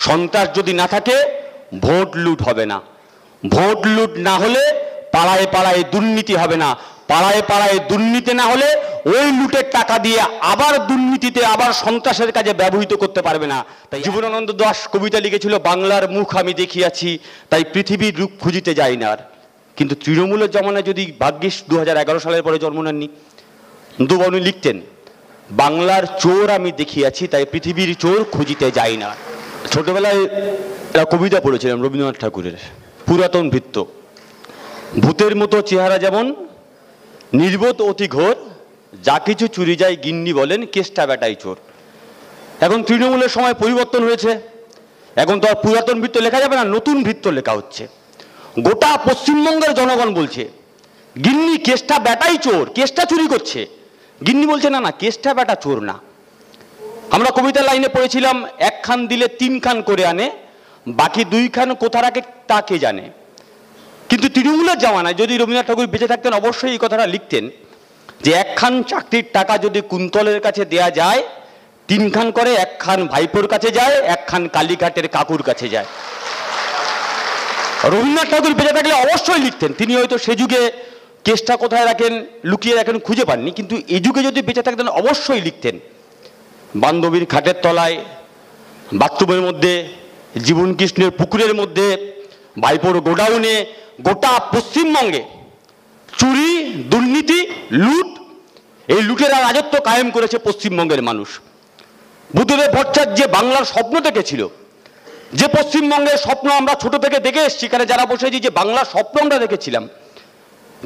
সন্ত্রাস যদি না থাকে ভোট লুট হবে না, ভোট লুট না হলে পাড়ায় পাড়ায় দুর্নীতি হবে না, পাড়ায় পাড়ায় দুর্নীতি না হলে ওই লুটের টাকা দিয়ে আবার দুর্নীতিতে আবার সন্ত্রাসের কাজে ব্যবহৃত করতে পারবে না। তাই জীবনানন্দ দাশ কবিতা লিখেছিল, বাংলার মুখ আমি দেখিয়াছি তাই পৃথিবীর রূপ খুঁজিতে যাই না আর। কিন্তু তৃণমূলের জমানায় যদি ভাগ্যিস 2011 সালের পরে জন্ম নেননি, নতুবা উনি লিখতেন, বাংলার চোর আমি দেখিয়াছি তাই পৃথিবীর চোর খুঁজিতে যাই না। ছোটবেলায় একটা কবিতা পড়েছিলাম রবীন্দ্রনাথ ঠাকুরের, পুরাতন ভৃত্য। ভূতের মতো চেহারা যেমন, নির্বোধ অতি ঘোর, যা কিছু চুরি যায় গিন্নি বলেন কেষ্টা বেটাই চোর। এখন তৃণমূলের সময় পরিবর্তন হয়েছে, এখন তো আর পুরাতন ভৃত্য লেখা যাবে না, নতুন ভৃত্য লেখা হচ্ছে। গোটা পশ্চিমবঙ্গের জনগণ বলছে গিন্নি কেষ্টা বেটাই চোর, কেষ্টা চুরি করছে। গিন্নি বলছে না না, কেষ্টা বেটা চোর না। আমরা কবিতার লাইনে পড়েছিলাম, এক খান দিলে 3 খান করে আনে, বাকি 2 খান কোথা রাখে তা কে জানে। কিন্তু তৃণমূলের জামানায় যদি রবীন্দ্রনাথ ঠাকুর বেঁচে থাকতেন অবশ্যই এই কথাটা লিখতেন যে 1 খান চাকরির টাকা যদি কুন্তলের কাছে দেয়া যায়, 3 খান করে, 1 খান ভাইপোর কাছে যায়, 1 খান কালীঘাটের কাকুর কাছে যায়। রবীন্দ্রনাথ ঠাকুর বেঁচে থাকলে অবশ্যই লিখতেন। তিনি হয়তো সে যুগে কেসটা কোথায় রাখেন, লুকিয়ে রাখেন, খুঁজে পাননি, কিন্তু এই যুগে যদি বেঁচে থাকতেন অবশ্যই লিখতেন, বান্ধবীর খাটের তলায়, বাথরুমের মধ্যে, জীবন কৃষ্ণের পুকুরের মধ্যে, ভাইপোর গোডাউনে, গোটা পশ্চিমবঙ্গে চুরি, দুর্নীতি, লুট, এই লুটেরা রাজত্ব কায়েম করেছে পশ্চিমবঙ্গের মানুষ। বুদ্ধদেব ভট্টাচার্য যে বাংলার স্বপ্ন দেখেছিল, যে পশ্চিমবঙ্গের স্বপ্ন আমরা ছোট থেকে দেখে এসেছি, এখানে যারা বসেছি যে বাংলার স্বপ্ন আমরা দেখেছিলাম,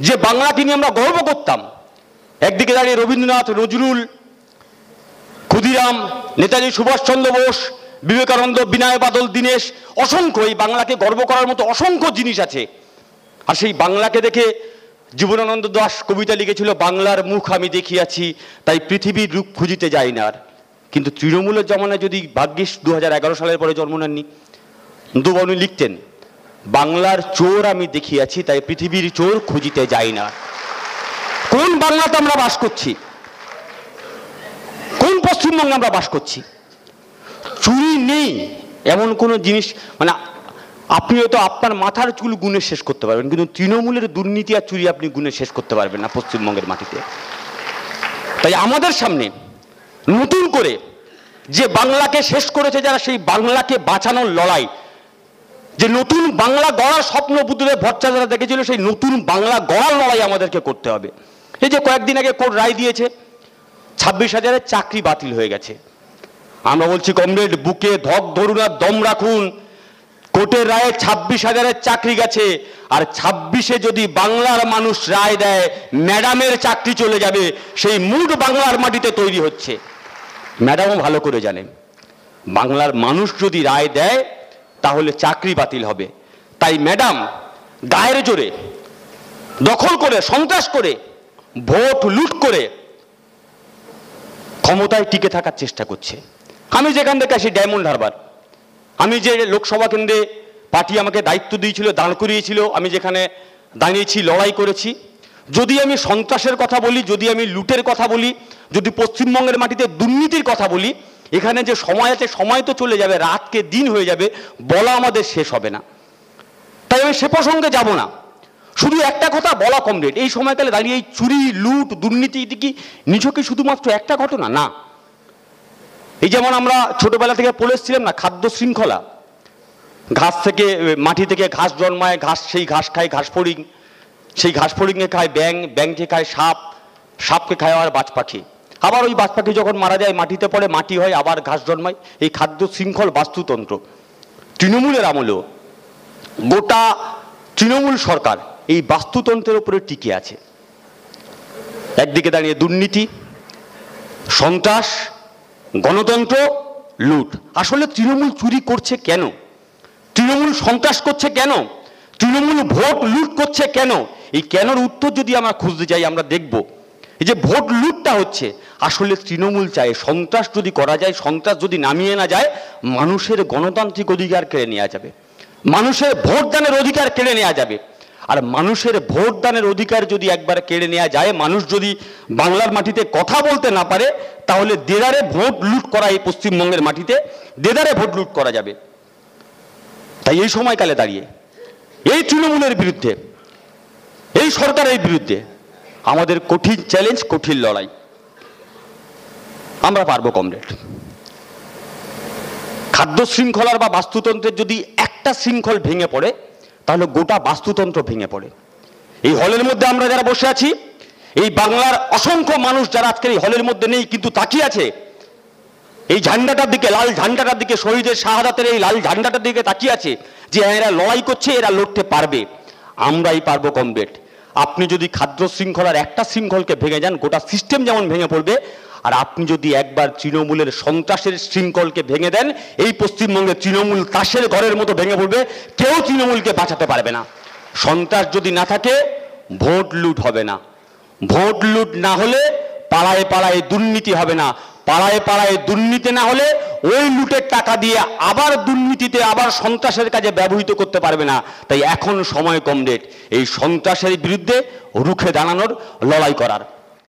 যে বাংলাকে নিয়ে আমরা গর্ব করতাম, একদিকে দাঁড়িয়ে রবীন্দ্রনাথ, নজরুল, ক্ষুদিরাম, নেতাজি সুভাষচন্দ্র বোস, বিবেকানন্দ, বিনয় বাদল, দীনেশ, অসংখ্য এই বাংলাকে গর্ব করার মতো অসংখ্য জিনিস আছে। আর সেই বাংলাকে দেখে জীবনানন্দ দাশ কবিতা লিখেছিল, বাংলার মুখ আমি দেখিয়াছি তাই পৃথিবীর রূপ খুঁজিতে যাই না আর। কিন্তু তৃণমূলের জমানায় যদি ভাগ্যিস 2011 সালের পরে জন্ম নেননি, নতুবা উনি লিখতেন, বাংলার চোর আমি দেখিয়াছি তাই পৃথিবীর চোর খুঁজিতে যাই না। কোন বাংলাতে আমরা বাস করছি, কোন পশ্চিমবঙ্গে আমরা বাস করছি? চুরি নেই এমন কোন জিনিস, মানে আপনি হয়তো আপনার মাথার চুল গুনে শেষ করতে পারবেন, কিন্তু তৃণমূলের দুর্নীতি আর চুরি আপনি গুনে শেষ করতে পারবেন না পশ্চিমবঙ্গের মাটিতে। তাই আমাদের সামনে নতুন করে যে বাংলাকে শেষ করেছে যারা, সেই বাংলাকে বাঁচানোর লড়াই, যে নতুন বাংলা গড়ার স্বপ্ন বুদ্ধদেব ভট্টাচার্য যারা দেখেছিল, সেই নতুন বাংলা গড়ার লড়াই আমাদেরকে করতে হবে। এই যে কয়েকদিন আগে কোর্ট রায় দিয়েছে, 26,000-এর চাকরি বাতিল হয়ে গেছে। আমরা বলছি, কমরেড, বুকে ধক ধরুন আর দম রাখুন, কোর্টের রায়ে 26,000-এর চাকরি গেছে। আর 26-এ যদি বাংলার মানুষ রায় দেয়, ম্যাডামের চাকরি চলে যাবে, সেই মুড বাংলার মাটিতে তৈরি হচ্ছে। ম্যাডামও ভালো করে জানেন, বাংলার মানুষ যদি রায় দেয় তাহলে চাকরি বাতিল হবে। তাই ম্যাডাম গায়ের জোরে দখল করে, সন্ত্রাস করে, ভোট লুট করে ক্ষমতায় টিকে থাকার চেষ্টা করছে। আমি যেখান থেকে আসি, ডায়মন্ড হারবার, আমি যে লোকসভা কেন্দ্রে পার্টি আমাকে দায়িত্ব দিয়েছিল, দাঁড় করিয়েছিল, আমি যেখানে দাঁড়িয়েছি, লড়াই করেছি, যদি আমি সন্ত্রাসের কথা বলি, যদি আমি লুটের কথা বলি, যদি পশ্চিমবঙ্গের মাটিতে দুর্নীতির কথা বলি, এখানে যে সময় আছে, সময় তো চলে যাবে, রাতকে দিন হয়ে যাবে, বলা আমাদের শেষ হবে না। তাই আমি সে প্রসঙ্গে যাব না। শুধু একটা কথা বলা, কমরেড, এই সময়কালে দাঁড়িয়ে এই চুরি, লুট, দুর্নীতি, এটি কি নিছকে শুধুমাত্র একটা ঘটনা না। এই যেমন আমরা ছোটবেলা থেকে পড়ে এসেছিলাম না, খাদ্য শৃঙ্খলা, ঘাস থেকে, মাটি থেকে ঘাস জন্মায়, ঘাস, সেই ঘাস খায় ঘাস ফড়িং, সেই ঘাস ফড়িংয়ে খায় ব্যাং, ব্যাংকে খায় সাপ, সাপকে খায় আবার বাজ পাখি, আবার ওই বাজ পাখি যখন মারা যায় মাটিতে পড়ে, মাটি হয়, আবার ঘাস জন্মায়। এই খাদ্য শৃঙ্খল বাস্তুতন্ত্র তৃণমূলের আমলেও গোটা তৃণমূল সরকার এই বাস্তুতন্ত্রের উপরে টিকে আছে। একদিকে দাঁড়িয়ে দুর্নীতি, সন্ত্রাস, গণতন্ত্র, লুট। আসলে তৃণমূল চুরি করছে কেন? তৃণমূল সন্ত্রাস করছে কেন? তৃণমূল ভোট লুট করছে কেন? এই কেনর উত্তর যদি আমরা খুঁজতে যাই, আমরা দেখব এই যে ভোট লুটটা হচ্ছে, আসলে তৃণমূল চায় সন্ত্রাস যদি করা যায়, সন্ত্রাস যদি নামিয়ে না যায়, মানুষের গণতান্ত্রিক অধিকার কেড়ে নেওয়া যাবে, মানুষের ভোটদানের অধিকার কেড়ে নেওয়া যাবে। আর মানুষের ভোটদানের অধিকার যদি একবার কেড়ে নেওয়া যায়, মানুষ যদি বাংলার মাটিতে কথা বলতে না পারে, তাহলে দেদারে ভোট লুট করা এই পশ্চিমবঙ্গের মাটিতে দেদারে ভোট লুট করা যাবে। তাই এই সময়কালে দাঁড়িয়ে এই তৃণমূলের বিরুদ্ধে, এই সরকারের বিরুদ্ধে আমাদের কঠিন চ্যালেঞ্জ, কঠিন লড়াই। আমরা পারবো কমরেড। খাদ্য শৃঙ্খলার বা বাস্তুতন্ত্রের যদি একটা শৃঙ্খল ভেঙে পড়ে তাহলে গোটা বাস্তুতন্ত্র ভেঙে পড়ে। এই হলের মধ্যে আমরা যারা বসে আছি, এই বাংলার অসংখ্য মানুষ যারা আজকের এই হলের মধ্যে নেই কিন্তু তাকিয়ে আছে এই ঝান্ডাটার দিকে, লাল ঝান্ডাটার দিকে, শহীদের শাহাদাতের এই লাল ঝান্ডাটার দিকে তাকিয়ে আছে যে এরা লড়াই করছে, এরা লড়তে পারবে। আমরাই পারবো কমরেড। আপনি যদি খাদ্য শৃঙ্খলার একটা শৃঙ্খলকে ভেঙে যান, গোটা সিস্টেম যেমন ভেঙে পড়বে। আর আপনি যদি একবার তৃণমূলের সন্ত্রাসের শৃঙ্খলকে ভেঙে দেন, এই পশ্চিমবঙ্গে তৃণমূল তাসের ঘরের মতো ভেঙে পড়বে, কেউ তৃণমূলকে বাঁচাতে পারবে না। সন্ত্রাস যদি না থাকে ভোট লুট হবে না, ভোট লুট না হলে পাড়ায় পাড়ায় দুর্নীতি হবে না, পাড়ায় পাড়ায় দুর্নীতি না হলে ওই লুটের টাকা দিয়ে আবার দুর্নীতিতে, আবার সন্ত্রাসের কাজে ব্যবহৃত করতে পারবে না। তাই এখন সময় কমরেড এই সন্ত্রাসের বিরুদ্ধে রুখে দাঁড়ানোর, লড়াই করার।